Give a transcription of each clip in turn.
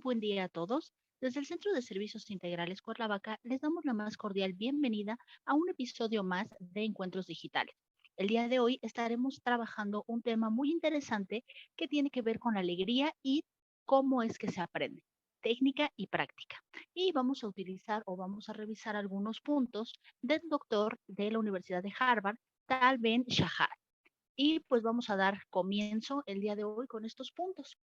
buen día a todos. Desde el Centro de Servicios Integrales Cuernavaca les damos la más cordial bienvenida a un episodio más de Encuentros Digitales. El día de hoy estaremos trabajando un tema muy interesante que tiene que ver con la alegría y cómo es que se aprende, técnica y práctica. Y vamos a utilizar o vamos a revisar algunos puntos del doctor de la Universidad de Harvard, Tal Ben Shahar. Y pues vamos a dar comienzo el día de hoy con estos puntos.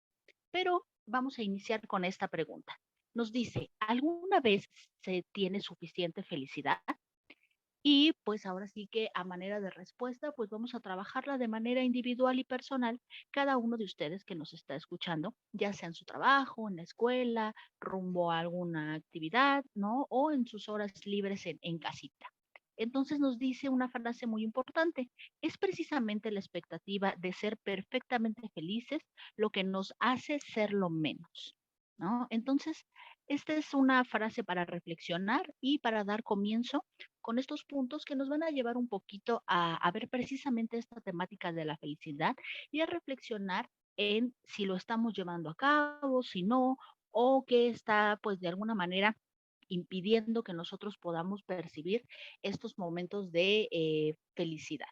Pero vamos a iniciar con esta pregunta. Nos dice, ¿alguna vez se tiene suficiente felicidad? Y pues ahora sí que a manera de respuesta, pues vamos a trabajarla de manera individual y personal, cada uno de ustedes que nos está escuchando, ya sea en su trabajo, en la escuela, rumbo a alguna actividad, ¿no? O en sus horas libres en casita. Entonces nos dice una frase muy importante, es precisamente la expectativa de ser perfectamente felices lo que nos hace ser lo menos, ¿no? Entonces, esta es una frase para reflexionar y para dar comienzo con estos puntos que nos van a llevar un poquito a ver precisamente esta temática de la felicidad y a reflexionar en si lo estamos llevando a cabo, si no, o que está pues de alguna manera impidiendo que nosotros podamos percibir estos momentos de felicidad.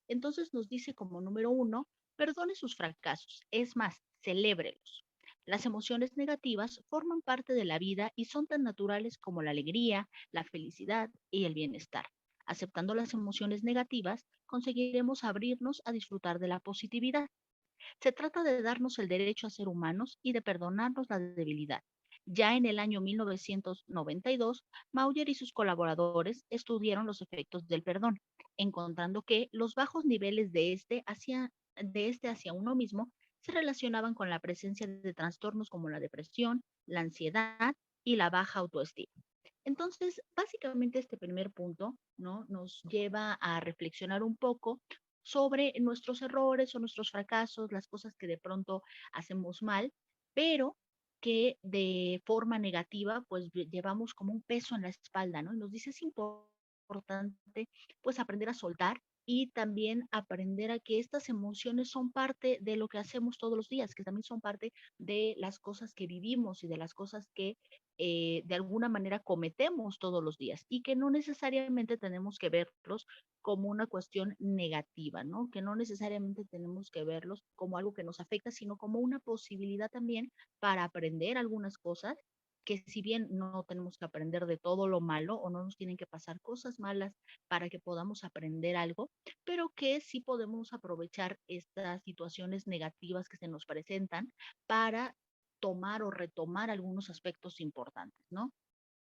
Entonces nos dice como número uno, perdone sus fracasos, es más, celébrelos. Las emociones negativas forman parte de la vida y son tan naturales como la alegría, la felicidad y el bienestar. Aceptando las emociones negativas, conseguiremos abrirnos a disfrutar de la positividad. Se trata de darnos el derecho a ser humanos y de perdonarnos la debilidad. Ya en el año 1992, Mauger y sus colaboradores estudiaron los efectos del perdón, encontrando que los bajos niveles de este hacia uno mismo se relacionaban con la presencia de trastornos como la depresión, la ansiedad y la baja autoestima. Entonces, básicamente este primer punto, ¿no? Nos lleva a reflexionar un poco sobre nuestros errores o nuestros fracasos, las cosas que de pronto hacemos mal, pero que de forma negativa, pues llevamos como un peso en la espalda, ¿no? Y nos dice es importante, pues aprender a soltar y también aprender a que estas emociones son parte de lo que hacemos todos los días, que también son parte de las cosas que vivimos y de las cosas que de alguna manera cometemos todos los días y que no necesariamente tenemos que verlos como una cuestión negativa, ¿no? Que no necesariamente tenemos que verlos como algo que nos afecta, sino como una posibilidad también para aprender algunas cosas que si bien no tenemos que aprender de todo lo malo o no nos tienen que pasar cosas malas para que podamos aprender algo, pero que sí podemos aprovechar estas situaciones negativas que se nos presentan para tomar o retomar algunos aspectos importantes, ¿no?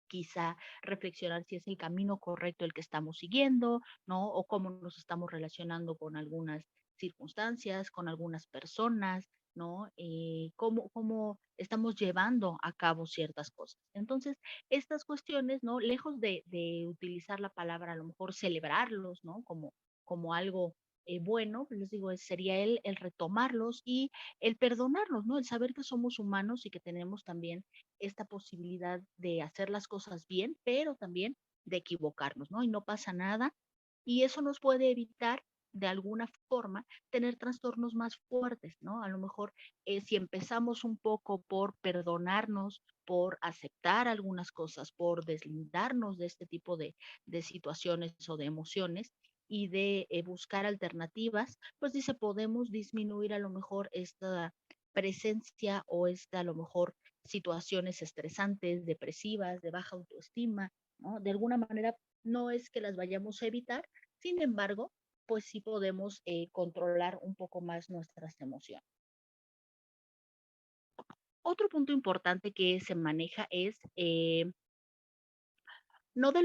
Quizá reflexionar si es el camino correcto el que estamos siguiendo, ¿no? O cómo nos estamos relacionando con algunas circunstancias, con algunas personas, ¿no? Cómo estamos llevando a cabo ciertas cosas. Entonces, estas cuestiones, ¿no? Lejos de utilizar la palabra, a lo mejor celebrarlos, ¿no? Como algo bueno, les digo, sería el retomarlos y el perdonarlos, ¿no? El saber que somos humanos y que tenemos también esta posibilidad de hacer las cosas bien, pero también de equivocarnos, ¿no? Y no pasa nada. Y eso nos puede evitar de alguna forma tener trastornos más fuertes, ¿no? A lo mejor si empezamos un poco por perdonarnos, por aceptar algunas cosas, por deslindarnos de este tipo de situaciones o de emociones y de buscar alternativas, pues dice, podemos disminuir a lo mejor esta presencia o esta a lo mejor situaciones estresantes, depresivas, de baja autoestima, ¿no? De alguna manera no es que las vayamos a evitar, sin embargo, pues sí podemos controlar un poco más nuestras emociones. Otro punto importante que se maneja es no de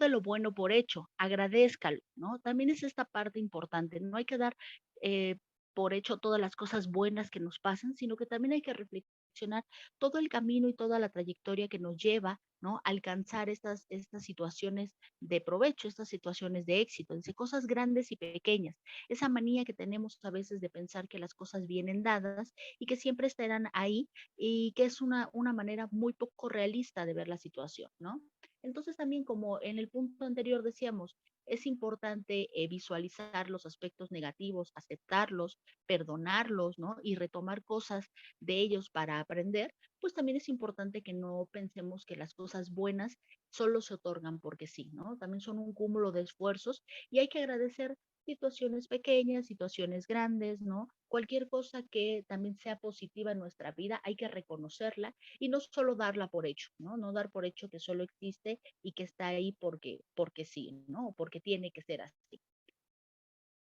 lo bueno por hecho, agradézcalo, ¿no? También es esta parte importante, no hay que dar eh, por hecho todas las cosas buenas que nos pasan, sino que también hay que reflexionar todo el camino y toda la trayectoria que nos lleva, ¿no? A alcanzar estas situaciones de provecho, estas situaciones de éxito, dice cosas grandes y pequeñas. Esa manía que tenemos a veces de pensar que las cosas vienen dadas y que siempre estarán ahí y que es una manera muy poco realista de ver la situación, ¿no? Entonces también como en el punto anterior decíamos, es importante visualizar los aspectos negativos, aceptarlos, perdonarlos, ¿no? Y retomar cosas de ellos para aprender, pues también es importante que no pensemos que las cosas buenas solo se otorgan porque sí, ¿no? También son un cúmulo de esfuerzos y hay que agradecer situaciones pequeñas, situaciones grandes, ¿no? Cualquier cosa que también sea positiva en nuestra vida, hay que reconocerla y no solo darla por hecho, ¿no? No dar por hecho que solo existe y que está ahí porque sí, ¿no? Porque tiene que ser así.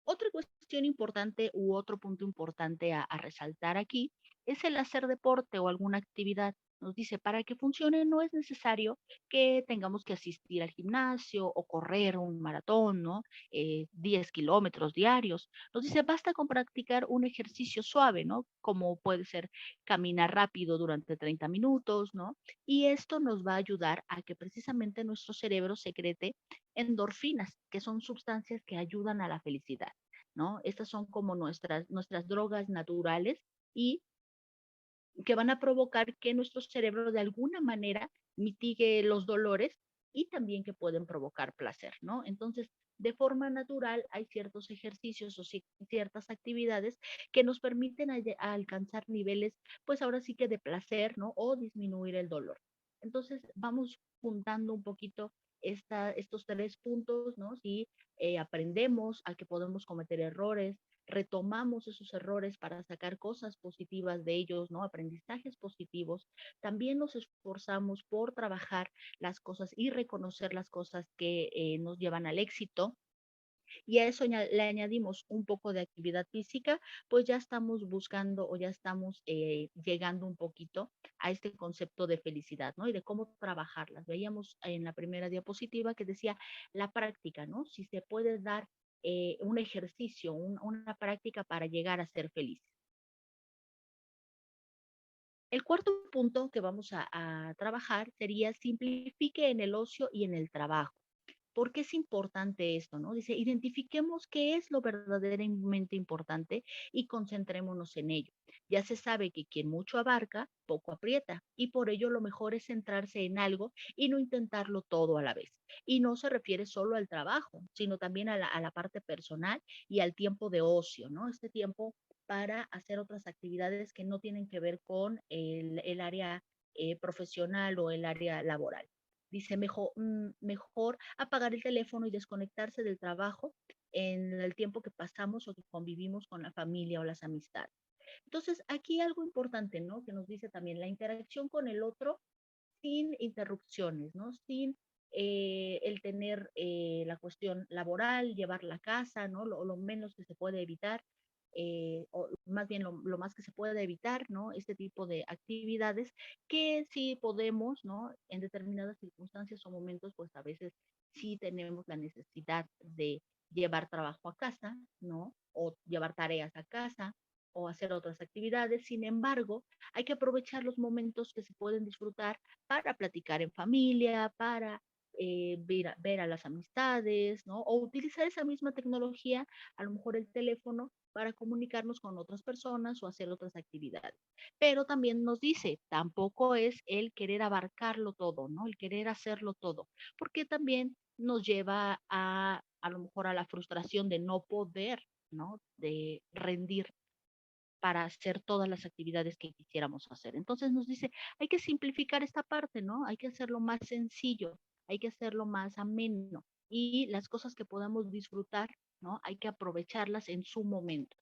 Otra cuestión importante u otro punto importante a resaltar aquí es el hacer deporte o alguna actividad. Nos dice, para que funcione no es necesario que tengamos que asistir al gimnasio o correr un maratón, ¿no? 10 kilómetros diarios. Nos dice, basta con practicar un ejercicio suave, ¿no? Como puede ser caminar rápido durante 30 minutos, ¿no? Y esto nos va a ayudar a que precisamente nuestro cerebro secrete endorfinas, que son sustancias que ayudan a la felicidad, ¿no? Estas son como nuestras drogas naturales y que van a provocar que nuestro cerebro de alguna manera mitigue los dolores y también que pueden provocar placer, ¿no? Entonces, de forma natural hay ciertos ejercicios o ciertas actividades que nos permiten a alcanzar niveles, pues ahora sí que de placer, ¿no? O disminuir el dolor. Entonces, vamos juntando un poquito estos tres puntos, ¿no? Si aprendemos a que podemos cometer errores, retomamos esos errores para sacar cosas positivas de ellos, ¿no? Aprendizajes positivos. También nos esforzamos por trabajar las cosas y reconocer las cosas que nos llevan al éxito. Y a eso le añadimos un poco de actividad física, pues ya estamos buscando o ya estamos llegando un poquito a este concepto de felicidad, ¿no? Y de cómo trabajarlas. Veíamos en la primera diapositiva que decía la práctica, ¿no? Si se puede dar un ejercicio, una práctica para llegar a ser feliz. El cuarto punto que vamos a trabajar sería simplifique en el ocio y en el trabajo. ¿Por qué es importante esto, no? Dice, identifiquemos qué es lo verdaderamente importante y concentrémonos en ello. Ya se sabe que quien mucho abarca, poco aprieta, y por ello lo mejor es centrarse en algo y no intentarlo todo a la vez. Y no se refiere solo al trabajo, sino también a la parte personal y al tiempo de ocio, ¿no? Este tiempo para hacer otras actividades que no tienen que ver con el área profesional o el área laboral. Dice, mejor apagar el teléfono y desconectarse del trabajo en el tiempo que pasamos o que convivimos con la familia o las amistades. Entonces, aquí algo importante, ¿no? Que nos dice también la interacción con el otro sin interrupciones, ¿no? Sin el tener la cuestión laboral, llevar la casa, ¿no? Lo menos que se puede evitar, o más bien lo más que se puede evitar, ¿no? Este tipo de actividades que sí podemos, ¿no? En determinadas circunstancias o momentos, pues a veces sí tenemos la necesidad de llevar trabajo a casa, ¿no? O llevar tareas a casa o hacer otras actividades. Sin embargo, hay que aprovechar los momentos que se pueden disfrutar para platicar en familia, para ver a las amistades, ¿no? O utilizar esa misma tecnología, a lo mejor el teléfono, para comunicarnos con otras personas o hacer otras actividades. Pero también nos dice, tampoco es el querer abarcarlo todo, ¿no? El querer hacerlo todo, porque también nos lleva a lo mejor a la frustración de no poder, ¿no? De rendir para hacer todas las actividades que quisiéramos hacer. Entonces nos dice, hay que simplificar esta parte, ¿no? Hay que hacerlo más sencillo, hay que hacerlo más ameno y las cosas que podamos disfrutar, ¿no? Hay que aprovecharlas en su momento.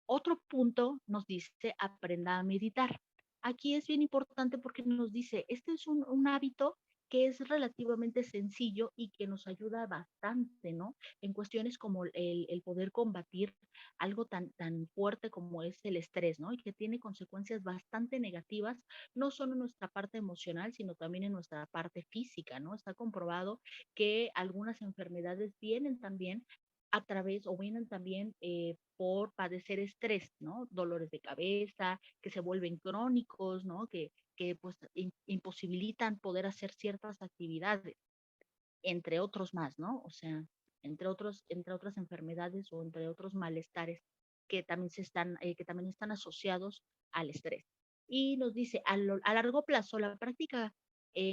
Otro punto nos dice, aprenda a meditar. Aquí es bien importante porque nos dice, este es un hábito que es relativamente sencillo y que nos ayuda bastante, ¿no? En cuestiones como el poder combatir algo tan fuerte como es el estrés, ¿no? Y que tiene consecuencias bastante negativas, no solo en nuestra parte emocional, sino también en nuestra parte física, ¿no? Está comprobado que algunas enfermedades vienen también a través o vienen también por padecer estrés, ¿no? Dolores de cabeza, que se vuelven crónicos, ¿no? Que pues imposibilitan poder hacer ciertas actividades, entre otros más, ¿no? O sea, entre otras enfermedades o entre otros malestares que también que también están asociados al estrés. y nos dice, a largo plazo, la práctica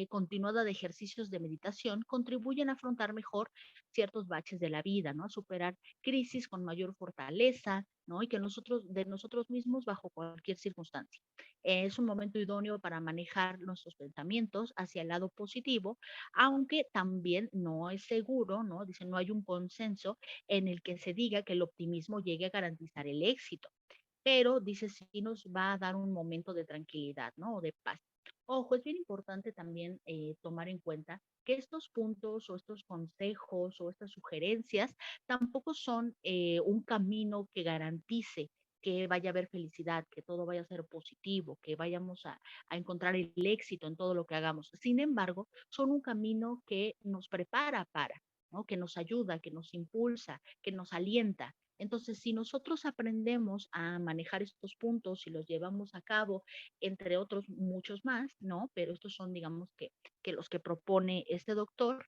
continuada de ejercicios de meditación contribuyen a afrontar mejor ciertos baches de la vida, ¿no? A superar crisis con mayor fortaleza, ¿no? Y que de nosotros mismos bajo cualquier circunstancia. Es un momento idóneo para manejar nuestros pensamientos hacia el lado positivo, aunque también no es seguro, ¿no? Dice, no hay un consenso en el que se diga que el optimismo llegue a garantizar el éxito, pero dice sí nos va a dar un momento de tranquilidad, ¿no? O de paz. Ojo, es bien importante también tomar en cuenta que estos puntos o estos consejos o estas sugerencias tampoco son un camino que garantice que vaya a haber felicidad, que todo vaya a ser positivo, que vayamos a encontrar el éxito en todo lo que hagamos. Sin embargo, son un camino que nos prepara para, ¿no? Que nos ayuda, que nos impulsa, que nos alienta. Entonces, si nosotros aprendemos a manejar estos puntos y los llevamos a cabo, entre otros muchos más, ¿no? Pero estos son, digamos, que los que propone este doctor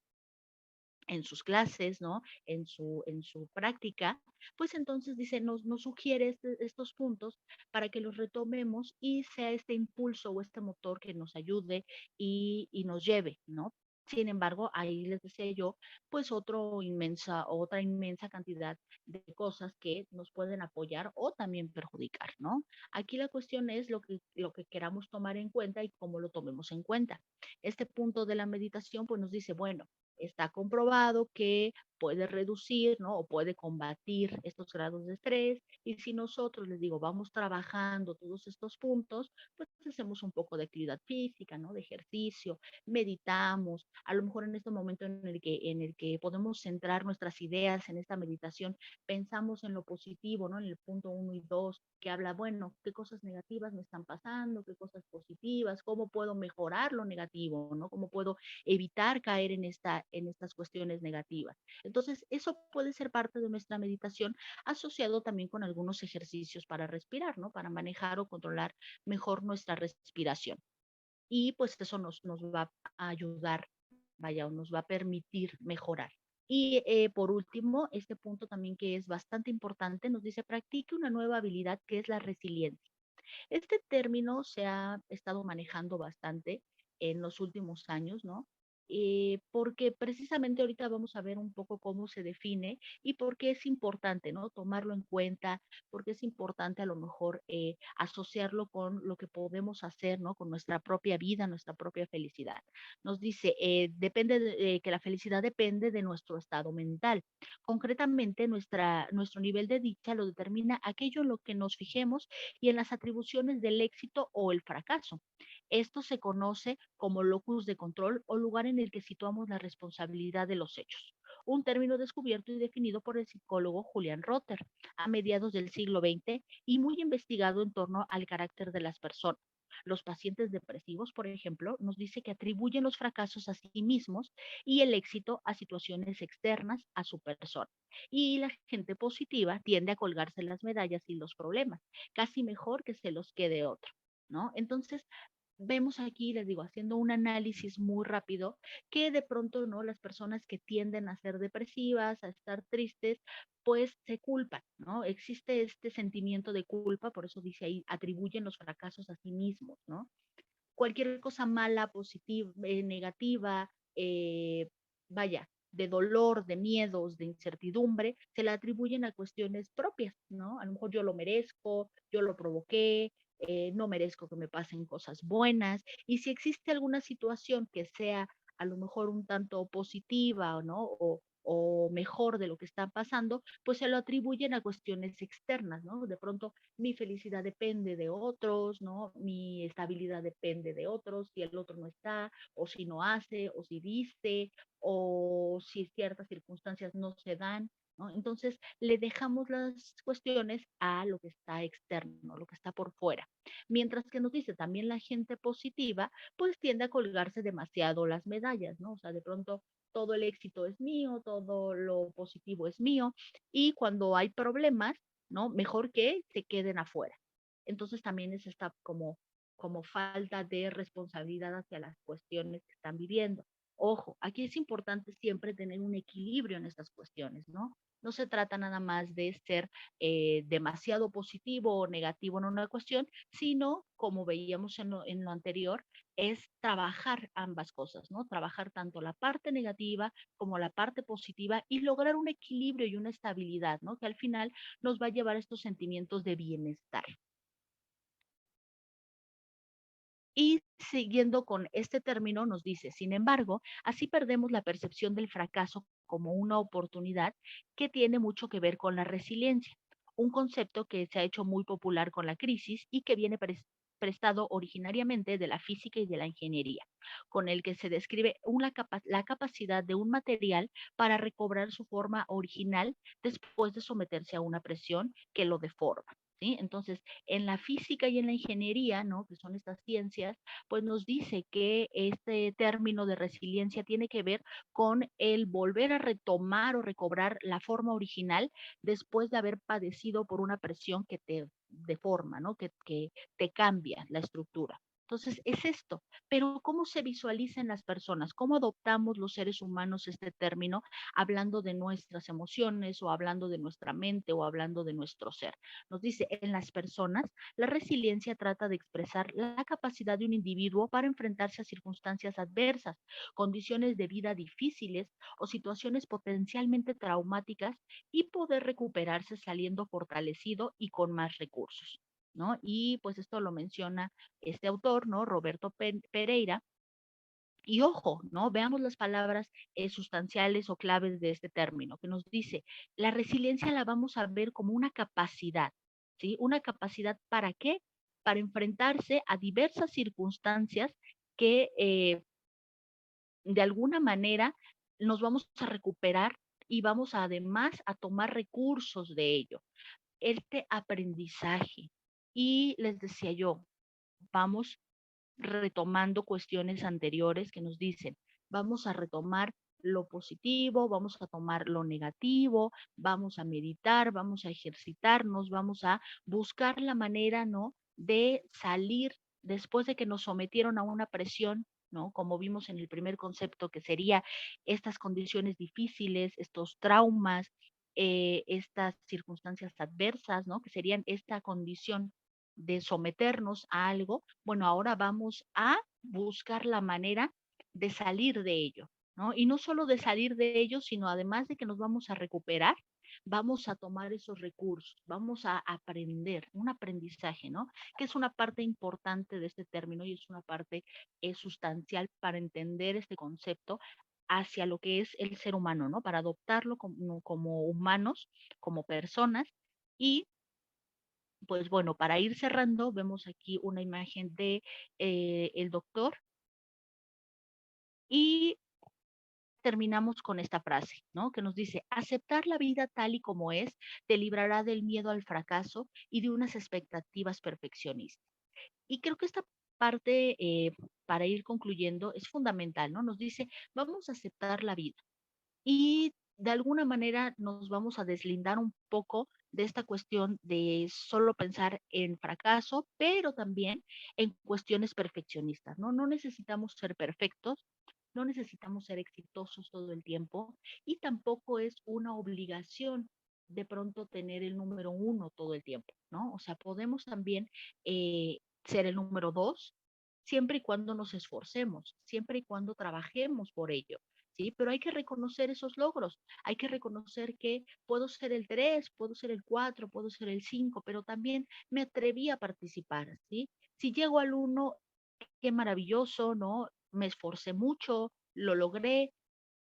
en sus clases, ¿no? En su práctica, pues entonces dice, nos sugiere estos puntos para que los retomemos y sea este impulso o este motor que nos ayude y nos lleve, ¿no? Sin embargo, ahí les decía yo, pues otra inmensa cantidad de cosas que nos pueden apoyar o también perjudicar, ¿no? Aquí la cuestión es lo que queramos tomar en cuenta y cómo lo tomemos en cuenta. Este punto de la meditación, pues nos dice, bueno, está comprobado que puede reducir, ¿no? O puede combatir estos grados de estrés. Y si nosotros, les digo, vamos trabajando todos estos puntos, pues hacemos un poco de actividad física, ¿no? De ejercicio, meditamos. A lo mejor en este momento en el que podemos centrar nuestras ideas en esta meditación, pensamos en lo positivo, ¿no? En el punto 1 y 2, que habla, bueno, qué cosas negativas me están pasando, qué cosas positivas, cómo puedo mejorar lo negativo, ¿no? Cómo puedo evitar caer en estas cuestiones negativas. Entonces, eso puede ser parte de nuestra meditación asociado también con algunos ejercicios para respirar, ¿no? Para manejar o controlar mejor nuestra respiración. Y pues eso nos va a ayudar, vaya, o nos va a permitir mejorar. Y por último, este punto también que es bastante importante, nos dice, practique una nueva habilidad que es la resiliencia. Este término se ha estado manejando bastante en los últimos años, ¿no? Porque precisamente ahorita vamos a ver un poco cómo se define y por qué es importante, ¿no? Tomarlo en cuenta, porque es importante a lo mejor asociarlo con lo que podemos hacer, ¿no? Con nuestra propia vida, nuestra propia felicidad. Nos dice, que la felicidad depende de nuestro estado mental. Concretamente, nuestro nivel de dicha lo determina aquello en lo que nos fijemos y en las atribuciones del éxito o el fracaso. Esto se conoce como locus de control o lugar en el que situamos la responsabilidad de los hechos, un término descubierto y definido por el psicólogo Julian Rotter a mediados del siglo XX y muy investigado en torno al carácter de las personas. Los pacientes depresivos, por ejemplo, nos dice que atribuyen los fracasos a sí mismos y el éxito a situaciones externas a su persona. Y la gente positiva tiende a colgarse las medallas y los problemas, casi mejor que se los quede otro, ¿no? Entonces, vemos aquí, les digo, haciendo un análisis muy rápido, que de pronto, ¿no? Las personas que tienden a ser depresivas, a estar tristes, pues se culpan, ¿no? Existe este sentimiento de culpa, por eso dice ahí, atribuyen los fracasos a sí mismos, ¿no? Cualquier cosa mala, positiva, negativa, vaya, de dolor, de miedos, de incertidumbre, se la atribuyen a cuestiones propias, ¿no? A lo mejor yo lo merezco, yo lo provoqué, no merezco que me pasen cosas buenas. Y si existe alguna situación que sea a lo mejor un tanto positiva, ¿no? O mejor de lo que está pasando, pues se lo atribuyen a cuestiones externas, ¿no? De pronto mi felicidad depende de otros, ¿no? Mi estabilidad depende de otros, si el otro no está, o si no hace, o si dice, o si ciertas circunstancias no se dan, ¿no? Entonces le dejamos las cuestiones a lo que está externo, lo que está por fuera. Mientras que nos dice también la gente positiva, pues tiende a colgarse demasiado las medallas, ¿no? O sea, de pronto todo el éxito es mío, todo lo positivo es mío, y cuando hay problemas, ¿no? Mejor que se queden afuera. Entonces también es esta como falta de responsabilidad hacia las cuestiones que están viviendo. Ojo, aquí es importante siempre tener un equilibrio en estas cuestiones, ¿no? No se trata nada más de ser demasiado positivo o negativo en una cuestión, sino, como veíamos en lo anterior, es trabajar ambas cosas, ¿no? Trabajar tanto la parte negativa como la parte positiva y lograr un equilibrio y una estabilidad, ¿no? Que al final nos va a llevar a estos sentimientos de bienestar. Y siguiendo con este término, nos dice, sin embargo, así perdemos la percepción del fracaso como una oportunidad que tiene mucho que ver con la resiliencia, un concepto que se ha hecho muy popular con la crisis y que viene prestado originariamente de la física y de la ingeniería, con el que se describe la capacidad de un material para recobrar su forma original después de someterse a una presión que lo deforma. ¿Sí? Entonces, en la física y en la ingeniería, ¿no? Que son estas ciencias, pues nos dice que este término de resiliencia tiene que ver con el volver a retomar o recobrar la forma original después de haber padecido por una presión que te deforma, ¿no? Que te cambia la estructura. Entonces, es esto. Pero ¿cómo se visualiza en las personas? ¿Cómo adoptamos los seres humanos este término hablando de nuestras emociones o hablando de nuestra mente o hablando de nuestro ser? Nos dice, en las personas, la resiliencia trata de expresar la capacidad de un individuo para enfrentarse a circunstancias adversas, condiciones de vida difíciles o situaciones potencialmente traumáticas y poder recuperarse saliendo fortalecido y con más recursos, ¿no? Y pues esto lo menciona este autor, ¿no? Roberto Pereira. Y ojo, ¿no? Veamos las palabras sustanciales o claves de este término, que nos dice, la resiliencia la vamos a ver como una capacidad, ¿sí? Una capacidad ¿para qué? Para enfrentarse a diversas circunstancias que de alguna manera nos vamos a recuperar y vamos además a tomar recursos de ello. Este aprendizaje. Y les decía yo, vamos retomando cuestiones anteriores que nos dicen, vamos a retomar lo positivo, vamos a tomar lo negativo, vamos a meditar, vamos a ejercitarnos, vamos a buscar la manera, ¿no? De salir después de que nos sometieron a una presión, ¿no? Como vimos en el primer concepto, que sería estas condiciones difíciles, estos traumas, estas circunstancias adversas, ¿no? Que serían esta condición de someternos a algo, bueno, ahora vamos a buscar la manera de salir de ello, ¿no? Y no solo de salir de ello, sino además de que nos vamos a recuperar, vamos a tomar esos recursos, vamos a aprender, un aprendizaje, ¿no? Que es una parte importante de este término y es una parte sustancial para entender este concepto hacia lo que es el ser humano, ¿no? Para adoptarlo como humanos, como personas y pues bueno, para ir cerrando, vemos aquí una imagen de el doctor y terminamos con esta frase, ¿no? Que nos dice, aceptar la vida tal y como es te librará del miedo al fracaso y de unas expectativas perfeccionistas. Y creo que esta parte, para ir concluyendo, es fundamental, ¿no? Nos dice, vamos a aceptar la vida y de alguna manera nos vamos a deslindar un poco de esta cuestión de solo pensar en fracaso, pero también en cuestiones perfeccionistas, ¿no? No necesitamos ser perfectos, no necesitamos ser exitosos todo el tiempo y tampoco es una obligación de pronto tener el número uno todo el tiempo, ¿no? O sea, podemos también ser el número dos siempre y cuando nos esforcemos, siempre y cuando trabajemos por ello. ¿Sí? Pero hay que reconocer esos logros, hay que reconocer que puedo ser el 3, puedo ser el 4, puedo ser el 5, pero también me atreví a participar, ¿sí? Si llego al uno, qué maravilloso, ¿no? Me esforcé mucho, lo logré,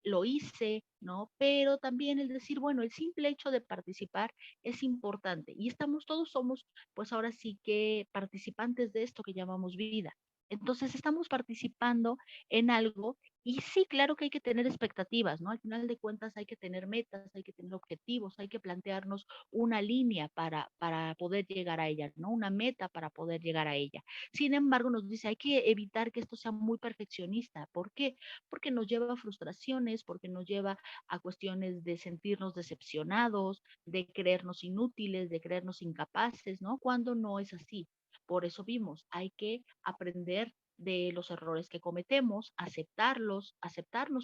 lo hice, ¿no? Pero también el decir, bueno, el simple hecho de participar es importante y estamos todos somos, pues ahora sí que participantes de esto que llamamos vida. Entonces estamos participando en algo y sí, claro que hay que tener expectativas, ¿no? Al final de cuentas hay que tener metas, hay que tener objetivos, hay que plantearnos una línea para poder llegar a ella, ¿no? Una meta para poder llegar a ella. Sin embargo, nos dice, hay que evitar que esto sea muy perfeccionista. ¿Por qué? Porque nos lleva a frustraciones, porque nos lleva a cuestiones de sentirnos decepcionados, de creernos inútiles, de creernos incapaces, ¿no? Cuando no es así. Por eso vimos, hay que aprender de los errores que cometemos, aceptarnos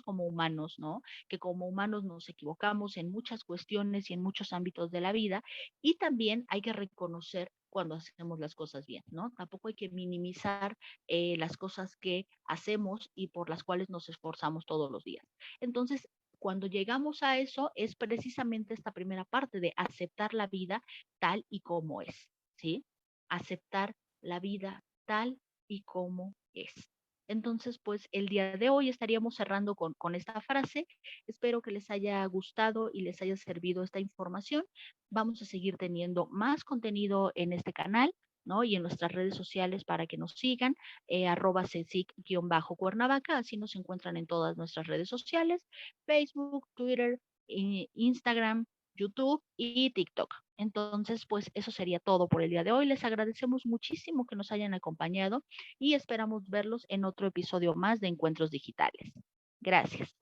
como humanos, ¿no? Que como humanos nos equivocamos en muchas cuestiones y en muchos ámbitos de la vida, y también hay que reconocer cuando hacemos las cosas bien, ¿no? Tampoco hay que minimizar las cosas que hacemos y por las cuales nos esforzamos todos los días. Entonces, cuando llegamos a eso, es precisamente esta primera parte de aceptar la vida tal y como es, ¿sí? Aceptar la vida tal y como es. Entonces, pues el día de hoy estaríamos cerrando con esta frase. Espero que les haya gustado y les haya servido esta información. Vamos a seguir teniendo más contenido en este canal, ¿no? Y en nuestras redes sociales para que nos sigan, @cecic_cuernavaca, así nos encuentran en todas nuestras redes sociales, Facebook, Twitter, Instagram, YouTube y TikTok. Entonces, pues eso sería todo por el día de hoy. Les agradecemos muchísimo que nos hayan acompañado y esperamos verlos en otro episodio más de Encuentros Digitales. Gracias.